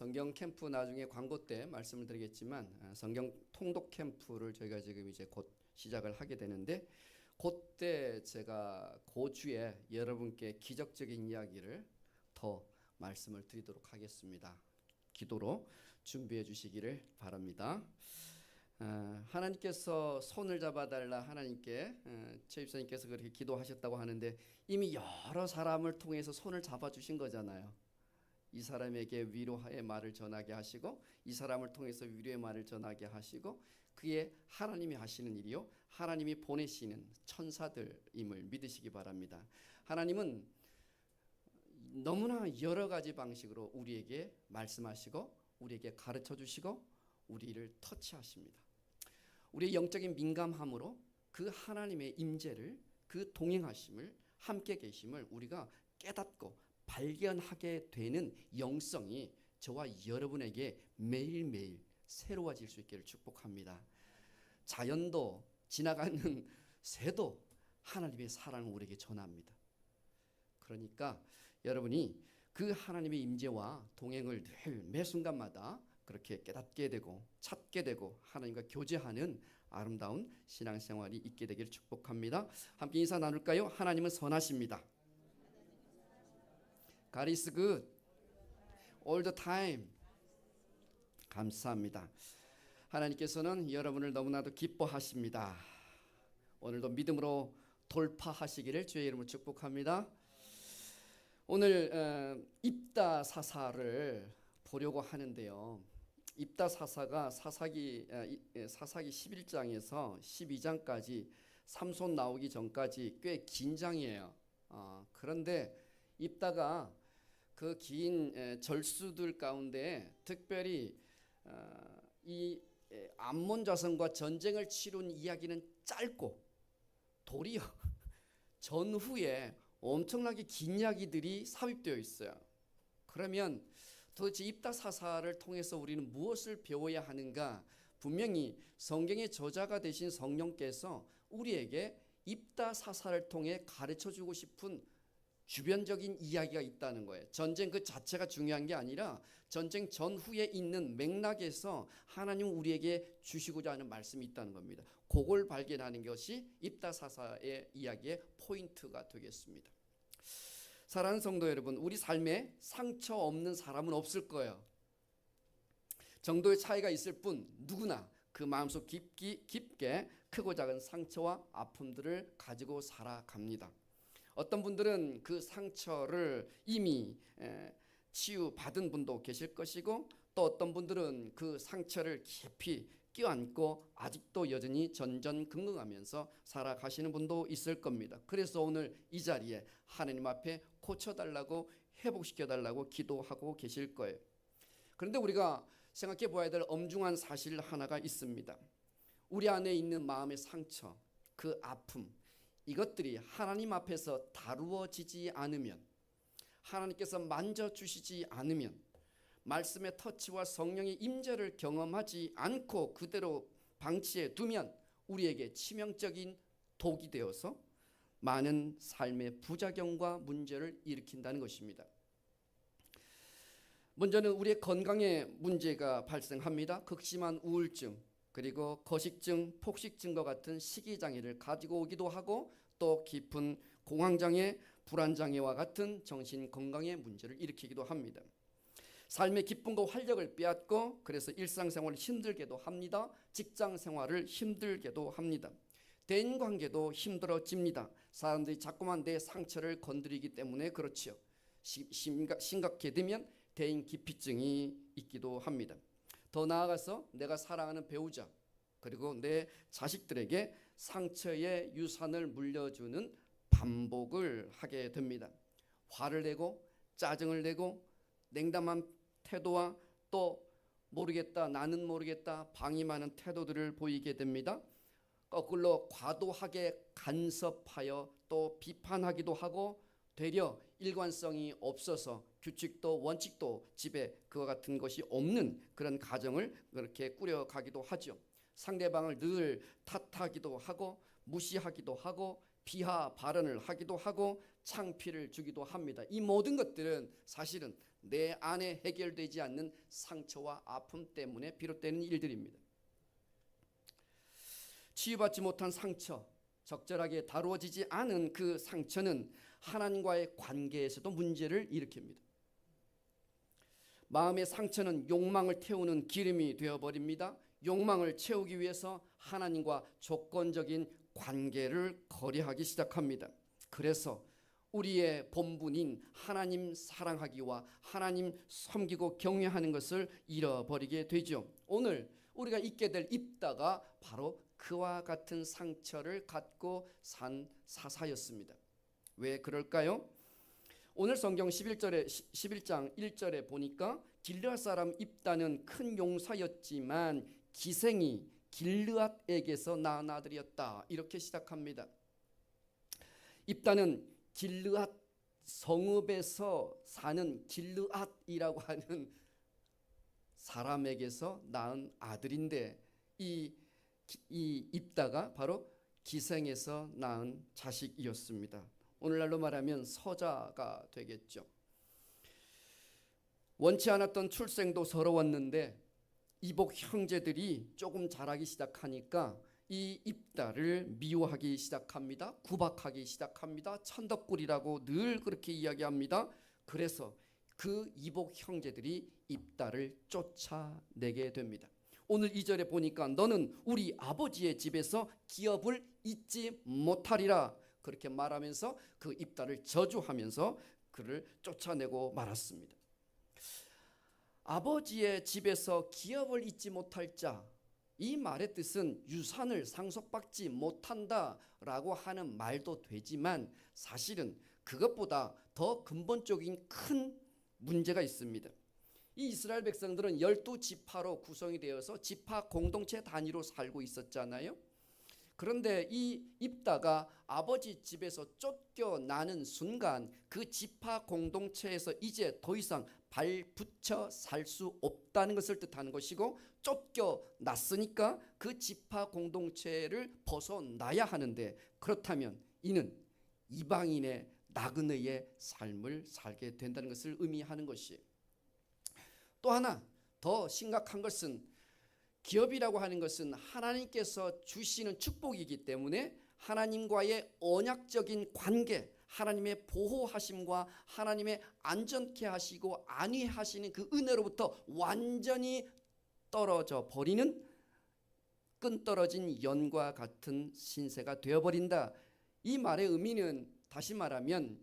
성경 캠프 나중에 광고 때 말씀을 드리겠지만 성경 통독 캠프를 저희가 지금 이제 곧 시작을 하게 되는데 그때 제가 그 주에 여러분께 기적적인 이야기를 더 말씀을 드리도록 하겠습니다. 기도로 준비해 주시기를 바랍니다. 하나님께서 손을 잡아달라 하나님께 최 집사님께서 그렇게 기도하셨다고 하는데 이미 여러 사람을 통해서 손을 잡아주신 거잖아요. 이 사람에게 위로의 말을 전하게 하시고 이 사람을 통해서 위로의 말을 전하게 하시고 그게 하나님이 하시는 일이요 하나님이 보내시는 천사들임을 믿으시기 바랍니다. 하나님은 너무나 여러 가지 방식으로 우리에게 말씀하시고 우리에게 가르쳐 주시고 우리를 터치하십니다. 우리의 영적인 민감함으로 그 하나님의 임재를 그 동행하심을 함께 계심을 우리가 깨닫고 발견하게 되는 영성이 저와 여러분에게 매일매일 새로워질 수 있기를 축복합니다. 자연도 지나가는 새도 하나님의 사랑을 우리에게 전합니다. 그러니까 여러분이 그 하나님의 임재와 동행을 늘 매 순간마다 그렇게 깨닫게 되고 찾게 되고 하나님과 교제하는 아름다운 신앙생활이 있게 되기를 축복합니다. 함께 인사 나눌까요? 하나님은 선하십니다. God is good all the time. 감사합니다. 하나님께서는 여러분을 너무나도 기뻐하십니다. 오늘도 믿음으로 돌파하시기를 주의 이름으로 축복합니다. 오늘 입다사사를 보려고 하는데요. 입다사사가 사사기 11장에서 12장까지 삼손 나오기 전까지 꽤 긴 장이에요. 그런데 입다가 그 긴 절수들 가운데 특별히 이 암몬 자손과 전쟁을 치룬 이야기는 짧고 도리어 전후에 엄청나게 긴 이야기들이 삽입되어 있어요. 그러면 도대체 입다사사를 통해서 우리는 무엇을 배워야 하는가? 분명히 성경의 저자가 되신 성령께서 우리에게 입다사사를 통해 가르쳐주고 싶은 주변적인 이야기가 있다는 거예요. 전쟁 그 자체가 중요한 게 아니라 전쟁 전후에 있는 맥락에서 하나님 우리에게 주시고자 하는 말씀이 있다는 겁니다. 그걸 발견하는 것이 입다사사의 이야기의 포인트가 되겠습니다. 사랑하는 성도 여러분, 우리 삶에 상처 없는 사람은 없을 거예요. 정도의 차이가 있을 뿐 누구나 그 마음속 깊게 크고 작은 상처와 아픔들을 가지고 살아갑니다. 어떤 분들은 그 상처를 이미 치유받은 분도 계실 것이고 또 어떤 분들은 그 상처를 깊이 껴안고 아직도 여전히 전전긍긍하면서 살아가시는 분도 있을 겁니다. 그래서 오늘 이 자리에 하나님 앞에 고쳐달라고 회복시켜달라고 기도하고 계실 거예요. 그런데 우리가 생각해 보아야 될 엄중한 사실 하나가 있습니다. 우리 안에 있는 마음의 상처, 그 아픔, 이것들이 하나님 앞에서 다루어지지 않으면, 하나님께서 만져주시지 않으면, 말씀의 터치와 성령의 임재를 경험하지 않고 그대로 방치해 두면 우리에게 치명적인 독이 되어서 많은 삶의 부작용과 문제를 일으킨다는 것입니다. 먼저는 우리의 건강에 문제가 발생합니다. 극심한 우울증, 그리고 거식증, 폭식증과 같은 식이장애를 가지고 오기도 하고 또 깊은 공황장애, 불안장애와 같은 정신건강의 문제를 일으키기도 합니다. 삶의 기쁨과 활력을 빼앗고 그래서 일상생활을 힘들게도 합니다. 직장생활을 힘들게도 합니다. 대인관계도 힘들어집니다. 사람들이 자꾸만 내 상처를 건드리기 때문에 그렇지요. 심각해 되면 대인기피증이 있기도 합니다. 더 나아가서 내가 사랑하는 배우자 그리고 내 자식들에게 상처의 유산을 물려주는 반복을 하게 됩니다. 화를 내고 짜증을 내고 냉담한 태도와 또 모르겠다 나는 모르겠다 방임하는 태도들을 보이게 됩니다. 거꾸로 과도하게 간섭하여 또 비판하기도 하고 되려 일관성이 없어서 규칙도 원칙도 집에 그와 같은 것이 없는 그런 가정을 그렇게 꾸려가기도 하죠. 상대방을 늘 탓하기도 하고 무시하기도 하고 비하 발언을 하기도 하고 창피를 주기도 합니다. 이 모든 것들은 사실은 내 안에 해결되지 않는 상처와 아픔 때문에 비롯되는 일들입니다. 치유받지 못한 상처, 적절하게 다루어지지 않은 그 상처는 하나님과의 관계에서도 문제를 일으킵니다. 마음의 상처는 욕망을 태우는 기름이 되어버립니다. 욕망을 채우기 위해서 하나님과 조건적인 관계를 거래하기 시작합니다. 그래서 우리의 본분인 하나님 사랑하기와 하나님 섬기고 경외하는 것을 잃어버리게 되죠. 오늘 우리가 잊게 될 입다가 바로 그와 같은 상처를 갖고 산 사사였습니다. 왜 그럴까요? 오늘 성경 11장 1절에 보니까 길르앗 사람 입다는 큰 용사였지만 기생이 길르앗에게서 낳은 아들이었다. 이렇게 시작합니다. 입다는 길르앗 성읍에서 사는 길르앗이라고 하는 사람에게서 낳은 아들인데 이 입다가 바로 기생에서 낳은 자식이었습니다. 오늘날로 말하면 서자가 되겠죠. 원치 않았던 출생도 서러웠는데 이복 형제들이 조금 자라기 시작하니까 이 입다를 미워하기 시작합니다. 구박하기 시작합니다. 천덕꿀이라고 늘 그렇게 이야기합니다. 그래서 그 이복 형제들이 입다를 쫓아내게 됩니다. 오늘 2절에 보니까 너는 우리 아버지의 집에서 기업을 잊지 못하리라 그렇게 말하면서 그 입다를 저주하면서 그를 쫓아내고 말았습니다. 아버지의 집에서 기업을 잊지 못할 자, 이 말의 뜻은 유산을 상속받지 못한다라고 하는 말도 되지만 사실은 그것보다 더 근본적인 큰 문제가 있습니다. 이 이스라엘 백성들은 12지파로 구성이 되어서 지파 공동체 단위로 살고 있었잖아요. 그런데 이 입다가 아버지 집에서 쫓겨나는 순간 그 지파 공동체에서 이제 더 이상 발붙여 살 수 없다는 것을 뜻하는 것이고, 쫓겨났으니까 그 지파 공동체를 벗어나야 하는데, 그렇다면 이는 이방인의 나그네의 삶을 살게 된다는 것을 의미하는 것이에요. 또 하나 더 심각한 것은, 기업이라고 하는 것은 하나님께서 주시는 축복이기 때문에 하나님과의 언약적인 관계, 하나님의 보호하심과 하나님의 안전케 하시고 안위하시는 그 은혜로부터 완전히 떨어져 버리는 끈떨어진 연과 같은 신세가 되어버린다. 이 말의 의미는 다시 말하면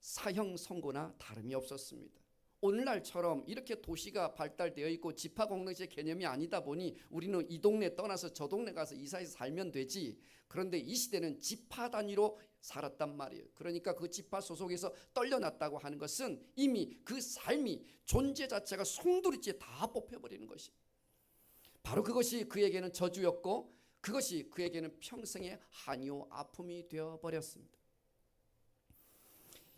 사형 선고나 다름이 없었습니다. 오늘날처럼 이렇게 도시가 발달되어 있고 지파 공동체 개념이 아니다 보니 우리는 이 동네 떠나서 저 동네 가서 이사해서 살면 되지. 그런데 이 시대는 지파 단위로 살았단 말이에요. 그러니까 그 지파 소속에서 떨려났다고 하는 것은 이미 그 삶이, 존재 자체가 송두리째 다 뽑혀버리는 것이, 바로 그것이 그에게는 저주였고 그것이 그에게는 평생의 한이요 아픔이 되어버렸습니다.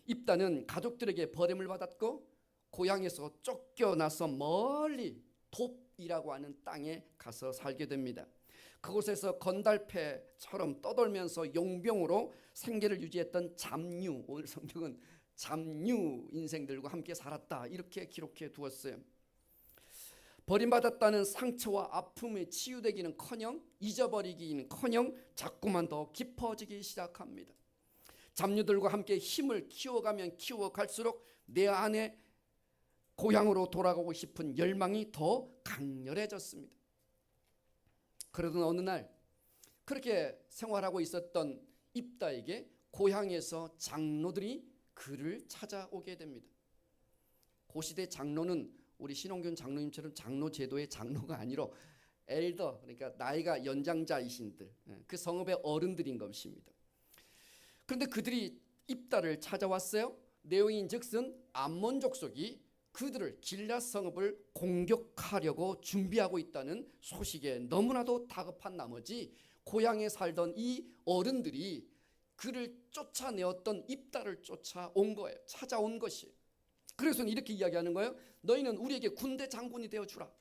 입다는 가족들에게 버림을 받았고 고향에서 쫓겨나서 멀리 돛이라고 하는 땅에 가서 살게 됩니다. 그곳에서 건달패처럼 떠돌면서 용병으로 생계를 유지했던 잡류, 오늘 성경은 잡류 인생들과 함께 살았다 이렇게 기록해 두었어요. 버림받았다는 상처와 아픔에 치유되기는커녕 잊어버리기는커녕 자꾸만 더 깊어지기 시작합니다. 잡류들과 함께 힘을 키워가면 키워갈수록 내 안에 고향으로 돌아가고 싶은 열망이 더 강렬해졌습니다. 그러던 어느 날 그렇게 생활하고 있었던 입다에게 고향에서 장로들이 그를 찾아오게 됩니다. 고시대 장로는 우리 신홍균 장로님처럼 장로 제도의 장로가 아니라 엘더, 그러니까 나이가 연장자이신들, 그 성읍의 어른들인 것입니다. 그런데 그들이 입다를 찾아왔어요. 내용인즉슨 암몬 족속이 그들을 길앗 성읍을 공격하려고 준비하고 있다는 소식에 너무나도 다급한 나머지 고향에 살던 이 어른들이 그를 쫓아내었던 입다를 쫓아온 거예요. 찾아온 것이. 그래서 이렇게 이야기하는 거예요. 너희는 우리에게 군대 장군이 되어주라.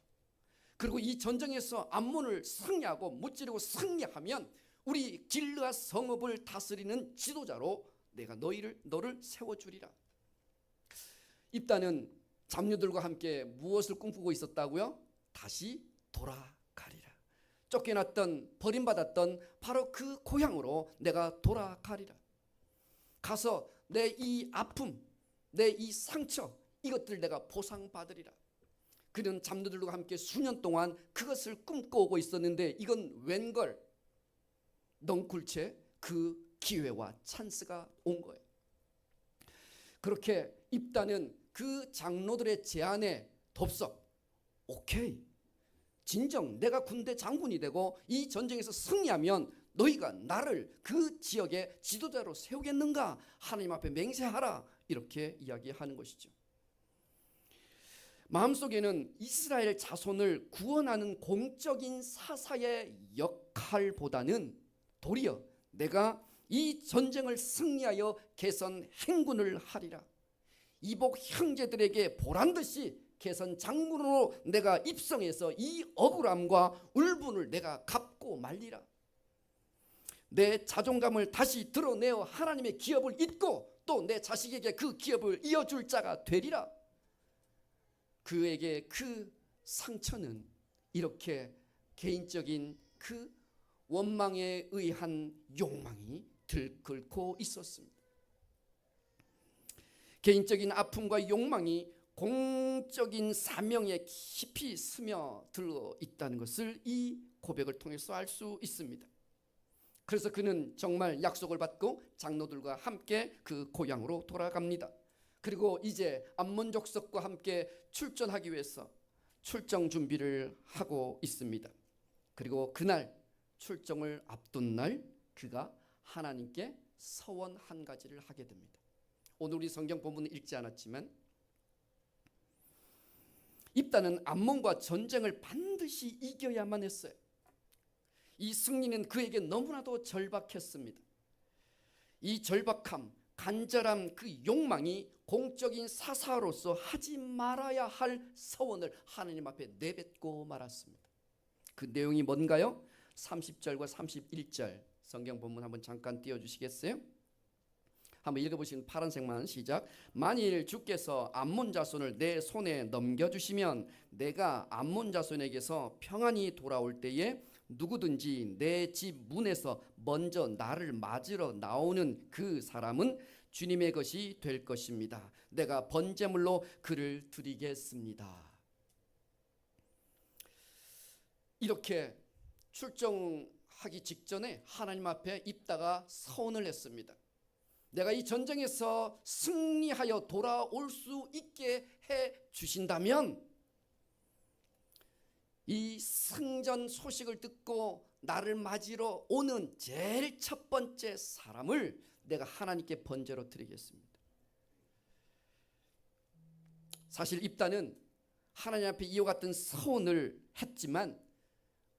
그리고 이 전쟁에서 암몬을 승리하고 무찌르고 승리하면 우리 길앗 성읍을 다스리는 지도자로 내가 너를 세워주리라. 입다는 잡녀들과 함께 무엇을 꿈꾸고 있었다고요? 다시 돌아가리라. 쫓겨났던, 버림받았던 바로 그 고향으로 내가 돌아가리라. 가서 내 이 아픔, 내 이 상처, 이것들 내가 보상받으리라. 그는 잡녀들과 함께 수년 동안 그것을 꿈꿔오고 있었는데 이건 웬걸, 넝굴채 그 기회와 찬스가 온 거예요. 그렇게 입다는 그 장로들의 제안에 덥석 오케이, 진정 내가 군대 장군이 되고 이 전쟁에서 승리하면 너희가 나를 그 지역의 지도자로 세우겠는가? 하나님 앞에 맹세하라. 이렇게 이야기하는 것이죠. 마음속에는 이스라엘 자손을 구원하는 공적인 사사의 역할보다는 도리어 내가 이 전쟁을 승리하여 개선 행군을 하리라. 이복 형제들에게 보란듯이 개선 장군으로 내가 입성해서 이 억울함과 울분을 내가 갚고 말리라. 내 자존감을 다시 드러내어 하나님의 기업을 잇고 또 내 자식에게 그 기업을 이어줄 자가 되리라. 그에게 그 상처는 이렇게 개인적인 그 원망에 의한 욕망이 들끓고 있었습니다. 개인적인 아픔과 욕망이 공적인 사명에 깊이 스며들어 있다는 것을 이 고백을 통해서 알 수 있습니다. 그래서 그는 정말 약속을 받고 장로들과 함께 그 고향으로 돌아갑니다. 그리고 이제 암몬 족속과 함께 출전하기 위해서 출정 준비를 하고 있습니다. 그리고 그날 출정을 앞둔 날 그가 하나님께 서원 한 가지를 하게 됩니다. 오늘 우리 성경 본문은 읽지 않았지만 입다는 암몬과 전쟁을 반드시 이겨야만 했어요. 이 승리는 그에게 너무나도 절박했습니다. 이 절박함, 간절함, 그 욕망이 공적인 사사로서 하지 말아야 할 서원을 하나님 앞에 내뱉고 말았습니다. 그 내용이 뭔가요? 30절과 31절 성경 본문 한번 잠깐 띄워주시겠어요? 한번 읽어보시는 파란색만 시작. 만일 주께서 암몬 자손을 내 손에 넘겨주시면 내가 암몬 자손에게서 평안히 돌아올 때에 누구든지 내 집 문에서 먼저 나를 맞으러 나오는 그 사람은 주님의 것이 될 것입니다. 내가 번제물로 그를 드리겠습니다. 이렇게 출정하기 직전에 하나님 앞에 입다가 서원을 했습니다. 내가 이 전쟁에서 승리하여 돌아올 수 있게 해 주신다면 이 승전 소식을 듣고 나를 맞으러 오는 제일 첫 번째 사람을 내가 하나님께 번제로 드리겠습니다. 사실 입다는 하나님 앞에 이와 같은 서원을 했지만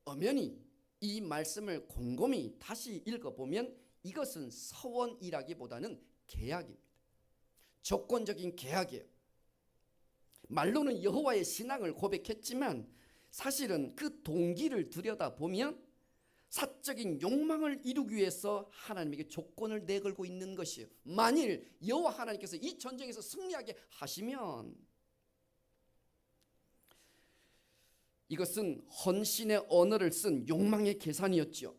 엄연히 이 말씀을 곰곰이 다시 읽어보면 이것은 서원이라기보다는 계약입니다. 조건적인 계약이에요. 말로는 여호와의 신앙을 고백했지만 사실은 그 동기를 들여다보면 사적인 욕망을 이루기 위해서 하나님에게 조건을 내걸고 있는 것이에요. 만일 여호와 하나님께서 이 전쟁에서 승리하게 하시면 이것은 헌신의 언어를 쓴 욕망의 계산이었죠.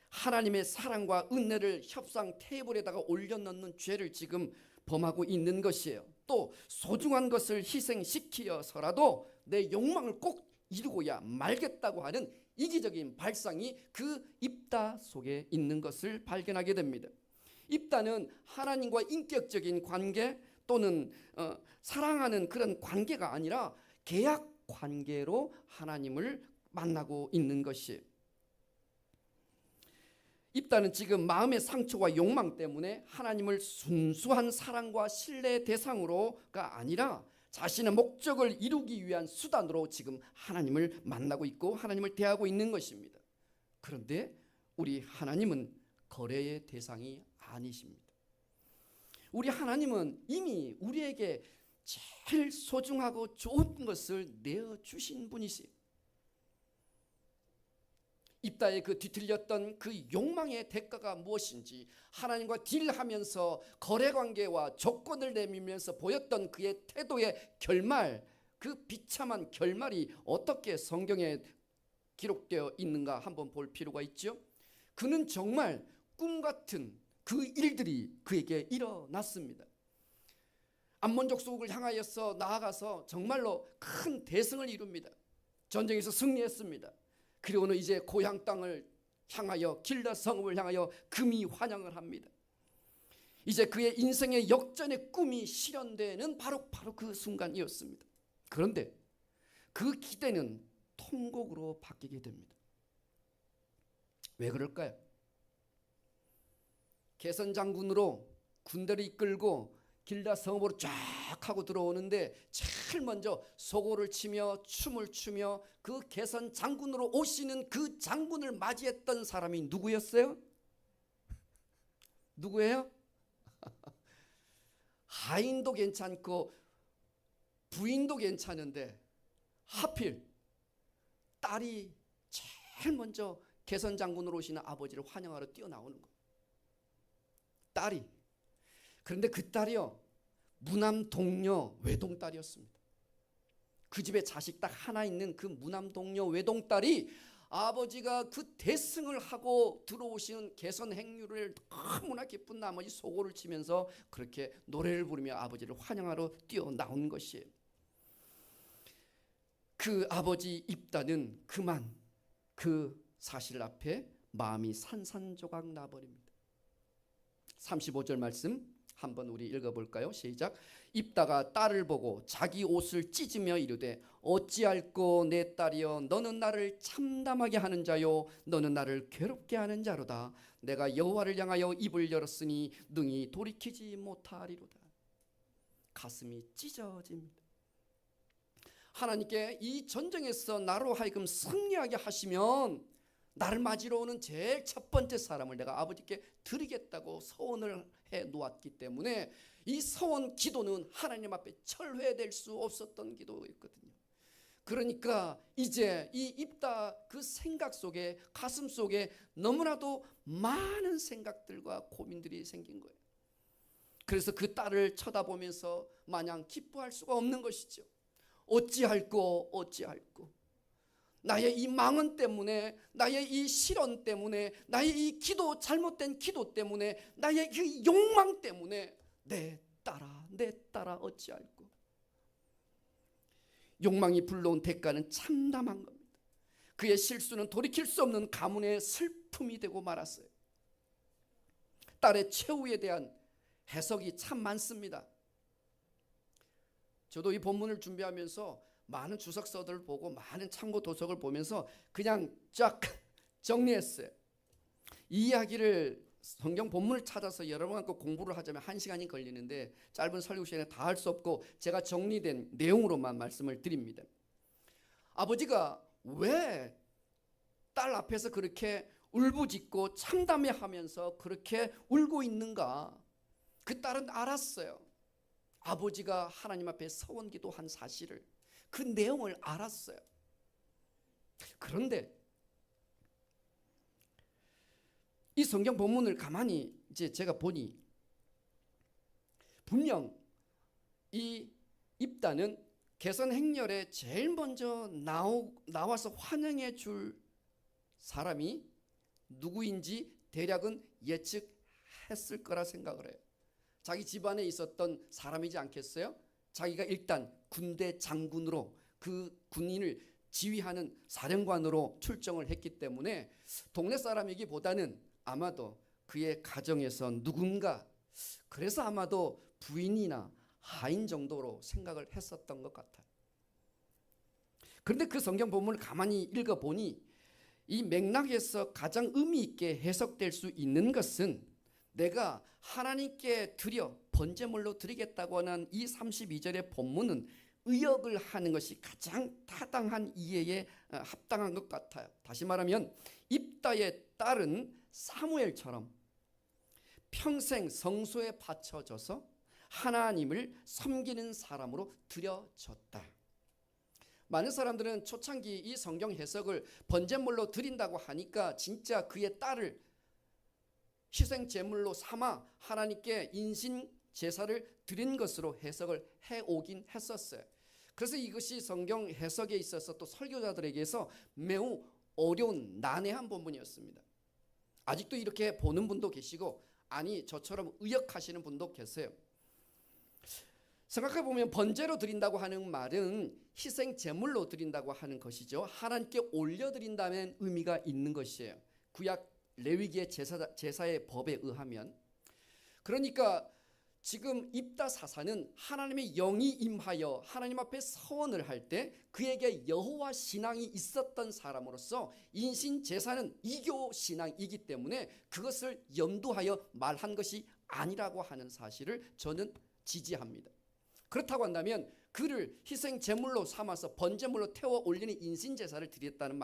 하나님의 사랑과 은혜를 협상 테이블에다가 올려놓는 죄를 지금 범하고 있는 것이에요. 또 소중한 것을 희생시켜서라도 내 욕망을 꼭 이루고야 말겠다고 하는 이기적인 발상이 그 입다 속에 있는 것을 발견하게 됩니다. 입다는 하나님과 인격적인 관계 또는 사랑하는 그런 관계가 아니라 계약 관계로 하나님을 만나고 있는 것이에요. 입다는 지금 마음의 상처와 욕망 때문에 하나님을 순수한 사랑과 신뢰의 대상으로가 아니라 자신의 목적을 이루기 위한 수단으로 지금 하나님을 만나고 있고 하나님을 대하고 있는 것입니다. 그런데 우리 하나님은 거래의 대상이 아니십니다. 우리 하나님은 이미 우리에게 제일 소중하고 좋은 것을 내어주신 분이세요. 입다의 그 뒤틀렸던 그 욕망의 대가가 무엇인지, 하나님과 딜하면서 거래관계와 조건을 내밀면서 보였던 그의 태도의 결말, 그 비참한 결말이 어떻게 성경에 기록되어 있는가 한번 볼 필요가 있죠. 그는 정말 꿈같은 그 일들이 그에게 일어났습니다. 암몬 족속을 향하여서 나아가서 정말로 큰 대승을 이룹니다. 전쟁에서 승리했습니다. 그리고는 이제 고향 땅을 향하여 길다 성읍을 향하여 금이 환영을 합니다. 이제 그의 인생의 역전의 꿈이 실현되는 바로 그 순간이었습니다. 그런데 그 기대는 통곡으로 바뀌게 됩니다. 왜 그럴까요? 개선 장군으로 군대를 이끌고 길다 성읍으로 쫙 하고 들어오는데 제일 먼저 소고를 치며 춤을 추며 그 개선 장군으로 오시는 그 장군을 맞이했던 사람이 누구였어요? 누구예요? 하인도 괜찮고 부인도 괜찮은데 하필 딸이 제일 먼저 개선 장군으로 오시는 아버지를 환영하러 뛰어나오는 거예요. 딸이. 그런데 그 딸이요, 무남 동녀 외동딸이었습니다. 그 집에 자식 딱 하나 있는 그 무남 동녀 외동딸이 아버지가 그 대승을 하고 들어오시는 개선 행유를 너무나 기쁜 나머지 소고를 치면서 그렇게 노래를 부르며 아버지를 환영하러 뛰어나온 것이에요. 그 아버지 입다는 그만 그 사실 앞에 마음이 산산조각 나버립니다. 35절 말씀 한번 우리 읽어볼까요? 시작. 입다가 딸을 보고 자기 옷을 찢으며 이르되 어찌할꼬 내 딸이여, 너는 나를 참담하게 하는 자요 너는 나를 괴롭게 하는 자로다. 내가 여호와를 향하여 입을 열었으니 능히 돌이키지 못하리로다. 가슴이 찢어집니다. 하나님께 이 전쟁에서 나로 하여금 승리하게 하시면 나를 맞으러 오는 제일 첫 번째 사람을 내가 아버지께 드리겠다고 서원을 해 놓았기 때문에 이 서원 기도는 하나님 앞에 철회될 수 없었던 기도였거든요. 그러니까 이제 이 입다 그 생각 속에, 가슴 속에 너무나도 많은 생각들과 고민들이 생긴 거예요. 그래서 그 딸을 쳐다보면서 마냥 기뻐할 수가 없는 것이죠. 어찌할꼬 나의 이 망언 때문에, 나의 이 실언 때문에, 나의 이 기도, 잘못된 기도 때문에, 나의 그 욕망 때문에 내 딸아 어찌할꼬. 욕망이 불러온 대가는 참담한 겁니다. 그의 실수는 돌이킬 수 없는 가문의 슬픔이 되고 말았어요. 딸의 최후에 대한 해석이 참 많습니다. 저도 이 본문을 준비하면서 많은 주석서들을 보고 많은 참고 도서를 보면서 그냥 쫙 정리했어요. 이 이야기를 성경 본문을 찾아서 여러 번 공부를 하자면 1시간이 걸리는데 짧은 설교 시간에 다 할 수 없고 제가 정리된 내용으로만 말씀을 드립니다. 아버지가 왜 딸 앞에서 그렇게 울부짖고 참담해하면서 그렇게 울고 있는가? 그 딸은 알았어요. 아버지가 하나님 앞에 서원기도한 사실을, 그 내용을 알았어요. 그런데 이 성경 본문을 가만히 이제 제가 보니 분명 이 입다는 개선 행렬에 제일 먼저 나와서 환영해 줄 사람이 누구인지 대략은 예측했을 거라 생각을 해요. 자기 집안에 있었던 사람이지 않겠어요? 자기가 일단 군대 장군으로 그 군인을 지휘하는 사령관으로 출정을 했기 때문에 동네 사람이기보다는 아마도 그의 가정에서 누군가, 그래서 아마도 부인이나 하인 정도로 생각을 했었던 것 같아요. 그런데 그 성경 본문을 가만히 읽어보니 이 맥락에서 가장 의미 있게 해석될 수 있는 것은 내가 하나님께 드려 번제물로 드리겠다고 하는 이 32절의 본문은 의역을 하는 것이 가장 타당한 이해에 합당한 것 같아요. 다시 말하면 입다의 딸은 사무엘처럼 평생 성소에 바쳐져서 하나님을 섬기는 사람으로 드려졌다. 많은 사람들은 초창기 이 성경 해석을 번제물로 드린다고 하니까 진짜 그의 딸을 희생 제물로 삼아 하나님께 인신 제사를 드린 것으로 해석을 해오긴 했었어요. 그래서 이것이 성경 해석에 있어서 또 설교자들에게서 매우 어려운 난해한 본문이었습니다. 아직도 이렇게 보는 분도 계시고, 아니 저처럼 의역하시는 분도 계세요. 생각해 보면 번제로 드린다고 하는 말은 희생 제물로 드린다고 하는 것이죠. 하나님께 올려 드린다면 의미가 있는 것이에요. 구약 레위기의 제사의 법에 의하면. 그러니까 지금 입다 사사는 하나님의 영이 임하여 하나님 앞에 서원을 할 때 그에게 여호와 신앙이 있었던 사람으로서 인신 제사는 이교 신앙이기 때문에 그것을 염두하여 말한 것이 아니라고 하는 사실을 저는 지지합니다. 그렇다고 한다면 그를 희생 제물로 삼아서 번제물로 태워 올리는 인신 제사를 드리겠다는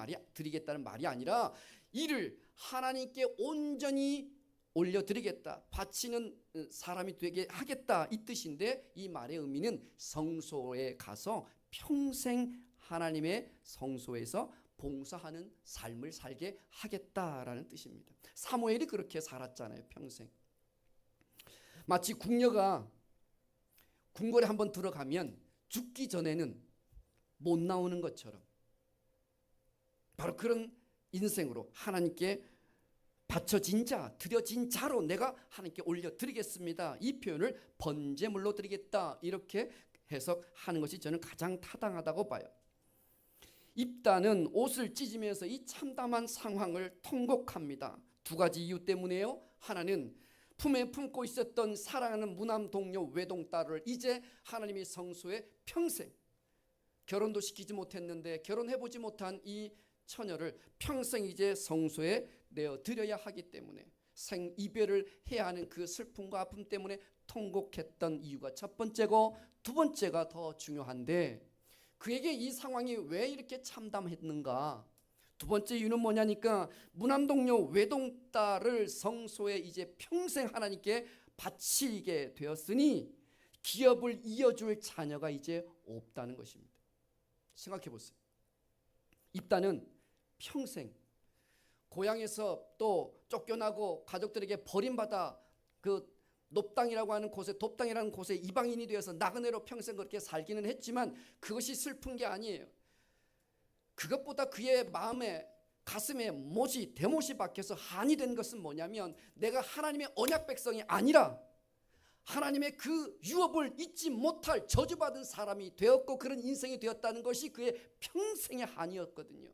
말이 아니라 이를 하나님께 온전히 올려드리겠다, 바치는 사람이 되게 하겠다, 이 뜻인데, 이 말의 의미는 성소에 가서 평생 하나님의 성소에서 봉사하는 삶을 살게 하겠다라는 뜻입니다. 사무엘이 그렇게 살았잖아요, 평생. 마치 궁녀가 궁궐에 한번 들어가면 죽기 전에는 못 나오는 것처럼 바로 그런 인생으로 하나님께 바쳐진 자, 드려진 자로 내가 하나님께 올려드리겠습니다. 이 표현을 번제물로 드리겠다, 이렇게 해석하는 것이 저는 가장 타당하다고 봐요. 입다는 옷을 찢으면서 이 참담한 상황을 통곡합니다. 두 가지 이유 때문에요. 하나는 품에 품고 있었던 사랑하는 무남 동료 외동딸을 이제 하나님의 성소에 평생, 결혼도 시키지 못했는데 결혼해보지 못한 이 처녀를 평생 이제 성소에 내어드려야 하기 때문에 생이별을 해야 하는 그 슬픔과 아픔 때문에 통곡했던 이유가 첫 번째고, 두 번째가 더 중요한데 그에게 이 상황이 왜 이렇게 참담했는가? 두 번째 이유는 뭐냐니까, 무남동료 외동딸을 성소에 이제 평생 하나님께 바치게 되었으니 기업을 이어줄 자녀가 이제 없다는 것입니다. 생각해 보세요. 입다는 평생 고향에서 또 쫓겨나고 가족들에게 버림받아 그 높당이라고 하는 곳에, 돕당이라는 곳에 이방인이 되어서 나그네로 평생 그렇게 살기는 했지만 그것이 슬픈 게 아니에요. 그것보다 그의 마음에, 가슴에 대못이 박혀서 한이 된 것은 뭐냐면, 내가 하나님의 언약 백성이 아니라 하나님의 그 유업을 잊지 못할 저주받은 사람이 되었고 그런 인생이 되었다는 것이 그의 평생의 한이었거든요.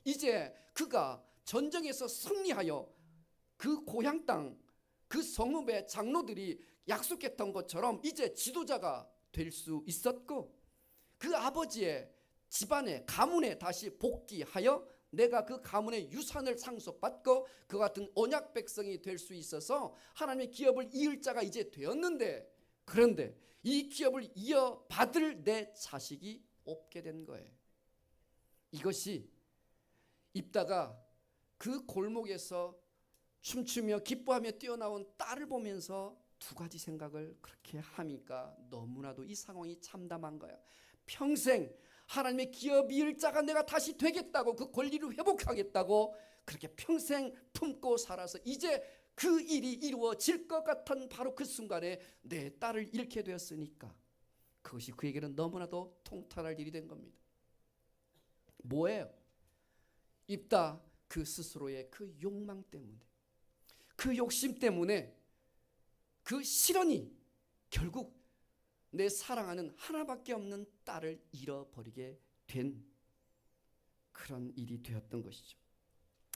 이제 그가 전쟁에서 승리하여 그 고향 땅, 그 성읍의 장로들이 약속했던 것처럼 이제 지도자가 될 수 있었고, 그 아버지의 집안에, 가문에 다시 복귀하여 내가 그 가문의 유산을 상속받고 그 같은 언약 백성이 될 수 있어서 하나님의 기업을 이을 자가 이제 되었는데, 그런데 이 기업을 이어받을 내 자식이 없게 된 거예요. 이것이 입다가 그 골목에서 춤추며 기뻐하며 뛰어나온 딸을 보면서 두 가지 생각을 그렇게 하니까 너무나도 이 상황이 참담한 거야. 평생 하나님의 기업 이을 자가 내가 다시 되겠다고, 그 권리를 회복하겠다고 그렇게 평생 품고 살아서 이제 그 일이 이루어질 것 같은 바로 그 순간에 내 딸을 잃게 되었으니까 그것이 그에게는 너무나도 통탄할 일이 된 겁니다. 뭐예요? 입다 그 스스로의 그 욕망 때문에, 그 욕심 때문에, 그 실언이 결국 내 사랑하는 하나밖에 없는 딸을 잃어버리게 된 그런 일이 되었던 것이죠.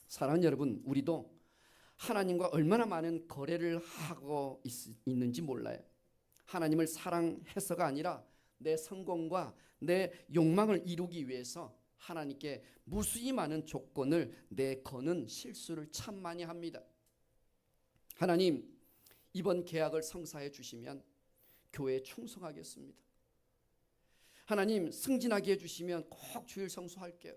사랑하는 여러분, 우리도 하나님과 얼마나 많은 거래를 하고 있는지 몰라요. 하나님을 사랑해서가 아니라 내 성공과 내 욕망을 이루기 위해서 하나님께 무수히 많은 조건을 내거는 실수를 참 많이 합니다. 하나님, 이번 계약을 성사해 주시면 교회에 충성하겠습니다. 하나님, 승진하게 해주시면 꼭 주일 성수할게요.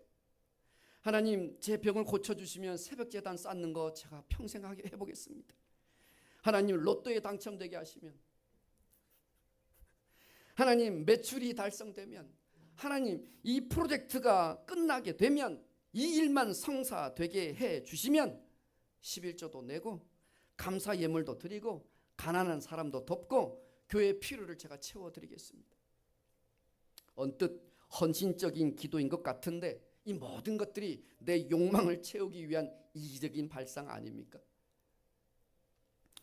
하나님, 제 병을 고쳐주시면 새벽 제단 쌓는 거 제가 평생 해보겠습니다. 하나님, 로또에 당첨되게 하시면, 하나님, 매출이 달성되면, 하나님 이 프로젝트가 끝나게 되면 이 일만 성사되게 해 주시면 11조도 내고 감사 예물도 드리고 가난한 사람도 돕고 교회의 필요를 제가 채워드리겠습니다. 언뜻 헌신적인 기도인 것 같은데 이 모든 것들이 내 욕망을 채우기 위한 이기적인 발상 아닙니까?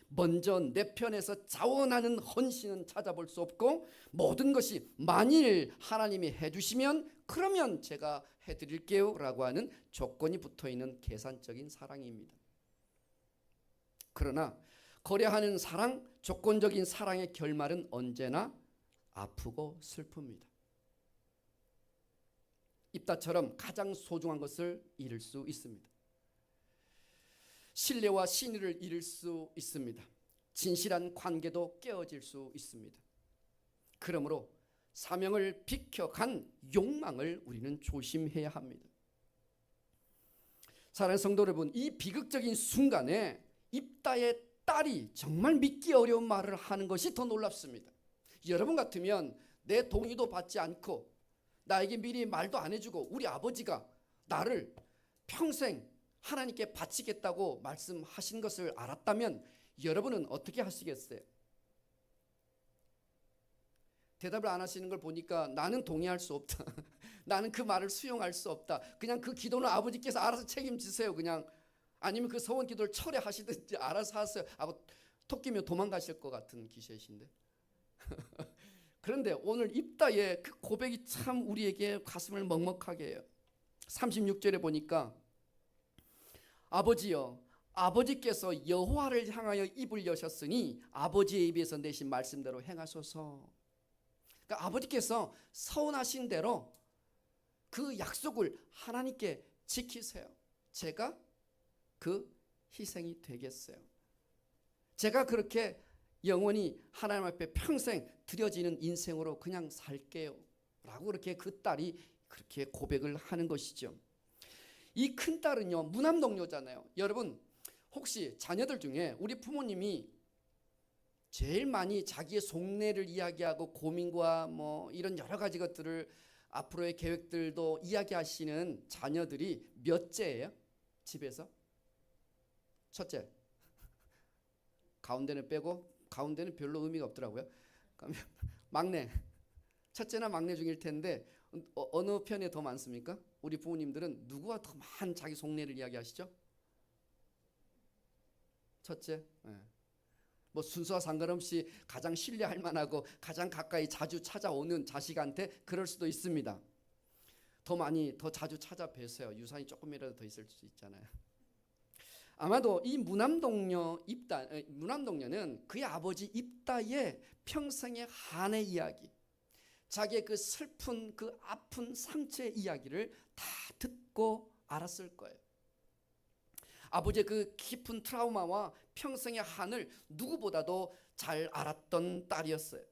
먼저 내 편에서 자원하는 헌신은 찾아볼 수 없고 모든 것이 만일 하나님이 해주시면 그러면 제가 해드릴게요 라고 하는 조건이 붙어있는 계산적인 사랑입니다. 그러나 거래하는 사랑, 조건적인 사랑의 결말은 언제나 아프고 슬픕니다. 입다처럼 가장 소중한 것을 잃을 수 있습니다. 신뢰와 신의를 잃을 수 있습니다. 진실한 관계도 깨어질 수 있습니다. 그러므로 사명을 비켜간 욕망을 우리는 조심해야 합니다. 사랑하는 성도 여러분, 이 비극적인 순간에 입다의 딸이 정말 믿기 어려운 말을 하는 것이 더 놀랍습니다. 여러분 같으면 내 동의도 받지 않고 나에게 미리 말도 안 해주고 우리 아버지가 나를 평생 하나님께 바치겠다고 말씀하신 것을 알았다면 여러분은 어떻게 하시겠어요? 대답을 안 하시는 걸 보니까 나는 동의할 수 없다. 나는 그 말을 수용할 수 없다. 그냥 그 기도는 아버지께서 알아서 책임지세요. 그냥 아니면 그 서원 기도를 철회하시든지 알아서 하세요 하고 토끼며 도망가실 것 같은 기세이신데 그런데 오늘 입다의 그 고백이 참 우리에게 가슴을 먹먹하게 해요. 36절에 보니까 아버지여 아버지께서 여호와를 향하여 입을 여셨으니 아버지의 입에서 내신 말씀대로 행하소서. 그러니까 아버지께서 서원하신 대로 그 약속을 하나님께 지키세요. 제가 그 희생이 되겠어요. 제가 그렇게 영원히 하나님 앞에 평생 드려지는 인생으로 그냥 살게요 라고 그렇게 그 딸이 그렇게 고백을 하는 것이죠. 이 큰딸은요 무남동녀잖아요. 여러분 혹시 자녀들 중에 우리 부모님이 제일 많이 자기의 속내를 이야기하고 고민과 뭐 이런 여러 가지 것들을 앞으로의 계획들도 이야기하시는 자녀들이 몇째예요? 집에서? 첫째. 가운데는 빼고 가운데는 별로 의미가 없더라고요. 그러면 막내. 첫째나 막내 중일 텐데 어느 편에 더 많습니까? 우리 부모님들은 누구와 더 많은 자기 속내를 이야기하시죠? 첫째. 네. 뭐 순서와 상관없이 가장 신뢰할 만하고 가장 가까이 자주 찾아오는 자식한테 그럴 수도 있습니다. 더 많이 더 자주 찾아뵈세요. 유산이 조금이라도 더 있을 수 있잖아요. 아마도 이 무남동녀는 그의 아버지 입다의 평생의 한의 이야기, 자기의 그 슬픈 그 아픈 상처의 이야기를 다 듣고 알았을 거예요. 아버지의 그 깊은 트라우마와 평생의 한을 누구보다도 잘 알았던 딸이었어요.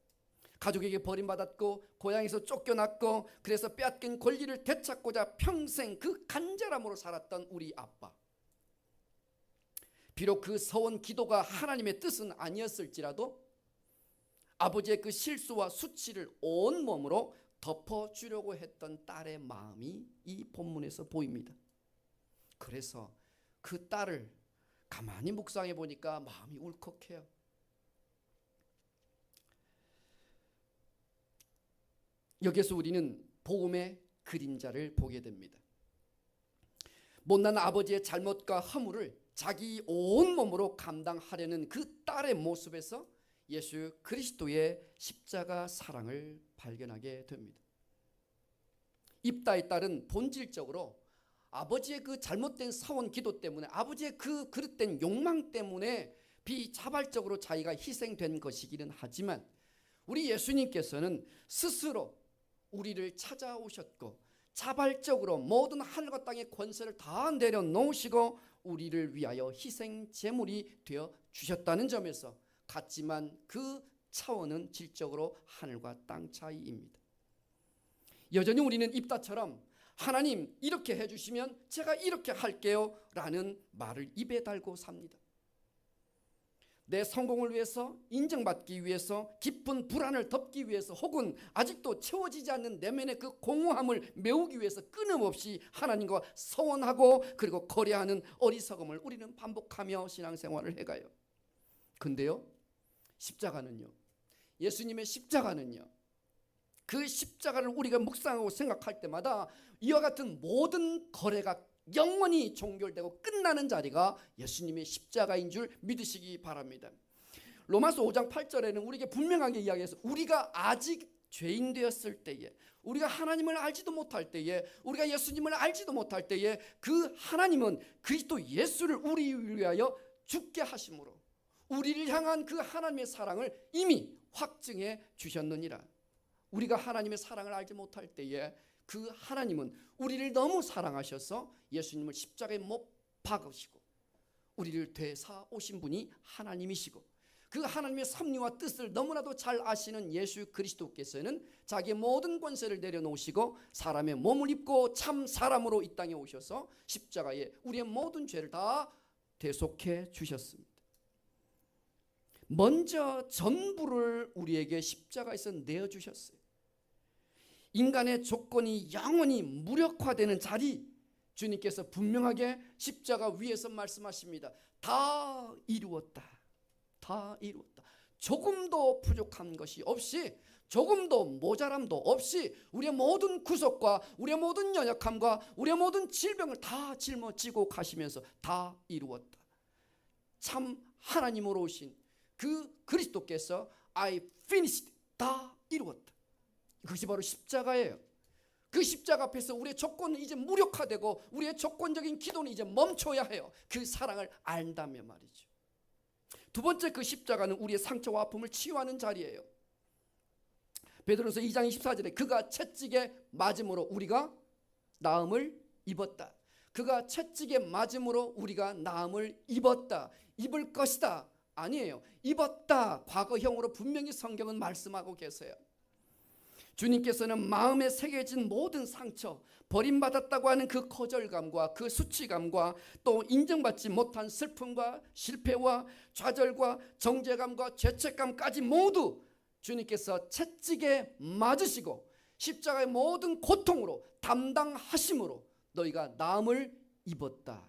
가족에게 버림받았고 고향에서 쫓겨났고 그래서 빼앗긴 권리를 되찾고자 평생 그 간절함으로 살았던 우리 아빠. 비록 그 서원 기도가 하나님의 뜻은 아니었을지라도 아버지의 그 실수와 수치를 온몸으로 덮어주려고 했던 딸의 마음이 이 본문에서 보입니다. 그래서 그 딸을 가만히 묵상해 보니까 마음이 울컥해요. 여기서 우리는 복음의 그림자를 보게 됩니다. 못난 아버지의 잘못과 허물을 자기 온몸으로 감당하려는 그 딸의 모습에서 예수 그리스도의 십자가 사랑을 발견하게 됩니다. 입다의 딸은 본질적으로 아버지의 그 잘못된 서원 기도 때문에 아버지의 그 그릇된 욕망 때문에 비자발적으로 자기가 희생된 것이기는 하지만 우리 예수님께서는 스스로 우리를 찾아오셨고 자발적으로 모든 하늘과 땅의 권세를 다 내려놓으시고 우리를 위하여 희생 제물이 되어 주셨다는 점에서 같지만 그 차원은 질적으로 하늘과 땅 차이입니다. 여전히 우리는 입다처럼 하나님 이렇게 해주시면 제가 이렇게 할게요 라는 말을 입에 달고 삽니다. 내 성공을 위해서, 인정받기 위해서, 깊은 불안을 덮기 위해서, 혹은 아직도 채워지지 않는 내면의 그 공허함을 메우기 위해서 끊임없이 하나님과 서원하고 그리고 거래하는 어리석음을 우리는 반복하며 신앙생활을 해가요. 근데요, 십자가는요, 예수님의 십자가는요, 그 십자가를 우리가 묵상하고 생각할 때마다 이와 같은 모든 거래가 영원히 종결되고 끝나는 자리가 예수님의 십자가인 줄 믿으시기 바랍니다. 로마서 5장 8절에는 우리에게 분명하게 이야기해서 우리가 아직 죄인 되었을 때에, 우리가 하나님을 알지도 못할 때에, 우리가 예수님을 알지도 못할 때에 그 하나님은 그리스도 예수를 우리 위하여 죽게 하심으로 우리를 향한 그 하나님의 사랑을 이미 확증해 주셨느니라. 우리가 하나님의 사랑을 알지 못할 때에 그 하나님은 우리를 너무 사랑하셔서 예수님을 십자가에 못 박으시고 우리를 되사 오신 분이 하나님이시고, 그 하나님의 섭리와 뜻을 너무나도 잘 아시는 예수 그리스도께서는 자기의 모든 권세를 내려놓으시고 사람의 몸을 입고 참 사람으로 이 땅에 오셔서 십자가에 우리의 모든 죄를 다 대속해 주셨습니다. 먼저 전부를 우리에게 십자가에서 내어주셨어요. 인간의 조건이 영원히 무력화되는 자리, 주님께서 분명하게 십자가 위에서 말씀하십니다. 다 이루었다. 다 이루었다. 조금도 부족한 것이 없이, 조금도 모자람도 없이 우리의 모든 구속과 우리의 모든 연약함과 우리의 모든 질병을 다 짊어지고 가시면서 다 이루었다. 참 하나님으로 오신 그 그리스도께서 I finished, 다 이루었다. 그것이 바로 십자가예요. 그 십자가 앞에서 우리의 조건은 이제 무력화되고 우리의 조건적인 기도는 이제 멈춰야 해요. 그 사랑을 안다면 말이죠. 두 번째, 그 십자가는 우리의 상처와 아픔을 치유하는 자리예요. 베드로서 2장 24절에 그가 채찍에 맞음으로 우리가 나음을 입었다. 그가 채찍에 맞음으로 우리가 나음을 입었다. 입을 것이다. 아니에요. 입었다. 과거형으로 분명히 성경은 말씀하고 계세요. 주님께서는 마음에 새겨진 모든 상처, 버림받았다고 하는 그 거절감과 그 수치감과 또 인정받지 못한 슬픔과 실패와 좌절과 정죄감과 죄책감까지 모두 주님께서 채찍에 맞으시고 십자가의 모든 고통으로 담당하심으로 너희가 나음을 입었다.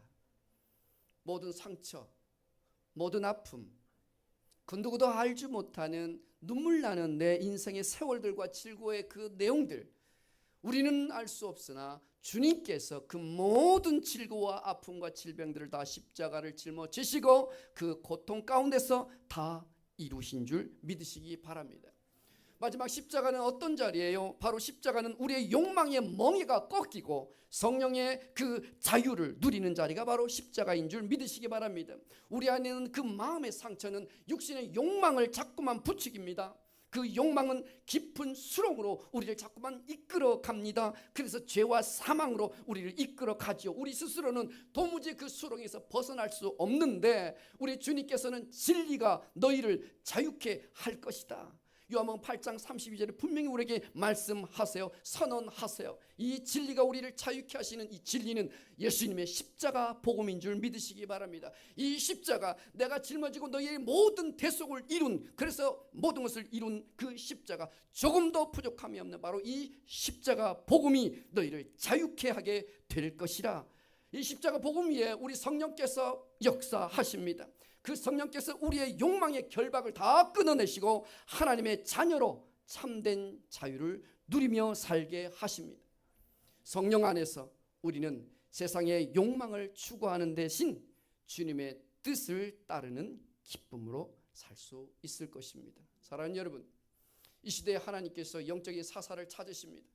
모든 상처, 모든 아픔, 그 누구도 알지 못하는 눈물 나는 내 인생의 세월들과 질고의 그 내용들, 우리는 알 수 없으나 주님께서 그 모든 질고와 아픔과 질병들을 다 십자가를 짊어지시고 그 고통 가운데서 다 이루신 줄 믿으시기 바랍니다. 마지막 십자가는 어떤 자리예요? 바로 십자가는 우리의 욕망의 멍에가 꺾이고 성령의 그 자유를 누리는 자리가 바로 십자가인 줄 믿으시기 바랍니다. 우리 안에 있는 그 마음의 상처는 육신의 욕망을 자꾸만 부추깁니다. 그 욕망은 깊은 수렁으로 우리를 자꾸만 이끌어 갑니다. 그래서 죄와 사망으로 우리를 이끌어 가지요. 우리 스스로는 도무지 그 수렁에서 벗어날 수 없는데 우리 주님께서는 진리가 너희를 자유케 할 것이다. 요한복음 8장 32절에 분명히 우리에게 말씀하세요. 선언하세요. 이 진리가 우리를 자유케 하시는 이 진리는 예수님의 십자가 복음인 줄 믿으시기 바랍니다. 이 십자가, 내가 짊어지고 너희의 모든 대속을 이룬, 그래서 모든 것을 이룬 그 십자가, 조금도 부족함이 없는 바로 이 십자가 복음이 너희를 자유케 하게 될 것이라. 이 십자가 복음 위에 우리 성령께서 역사하십니다. 그 성령께서 우리의 욕망의 결박을 다 끊어내시고 하나님의 자녀로 참된 자유를 누리며 살게 하십니다. 성령 안에서 우리는 세상의 욕망을 추구하는 대신 주님의 뜻을 따르는 기쁨으로 살 수 있을 것입니다. 사랑하는 여러분, 이 시대에 하나님께서 영적인 사사를 찾으십니다.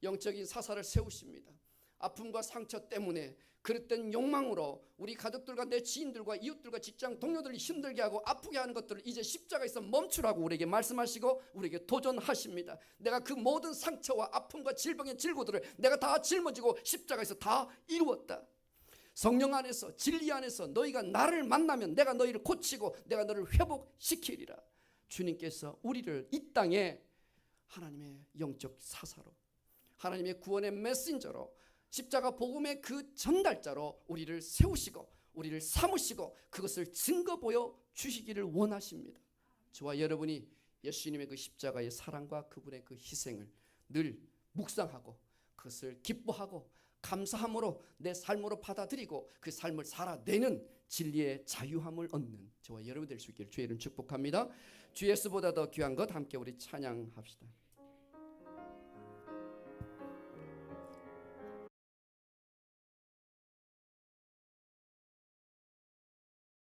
영적인 사사를 세우십니다. 아픔과 상처 때문에 그릇된 욕망으로 우리 가족들과 내 지인들과 이웃들과 직장 동료들을 힘들게 하고 아프게 하는 것들을 이제 십자가에서 멈추라고 우리에게 말씀하시고 우리에게 도전하십니다. 내가 그 모든 상처와 아픔과 질병의 질고들을 내가 다 짊어지고 십자가에서 다 이루었다. 성령 안에서, 진리 안에서 너희가 나를 만나면 내가 너희를 고치고 내가 너를 회복시키리라. 주님께서 우리를 이 땅에 하나님의 영적 사사로, 하나님의 구원의 메신저로, 십자가 복음의 그 전달자로 우리를 세우시고 우리를 삼으시고 그것을 증거 보여 주시기를 원하십니다. 저와 여러분이 예수님의 그 십자가의 사랑과 그분의 그 희생을 늘 묵상하고 그것을 기뻐하고 감사함으로 내 삶으로 받아들이고 그 삶을 살아내는 진리의 자유함을 얻는 저와 여러분 될 수 있기를 주의 이름 축복합니다. 주 예수보다 더 귀한 것 함께 우리 찬양합시다.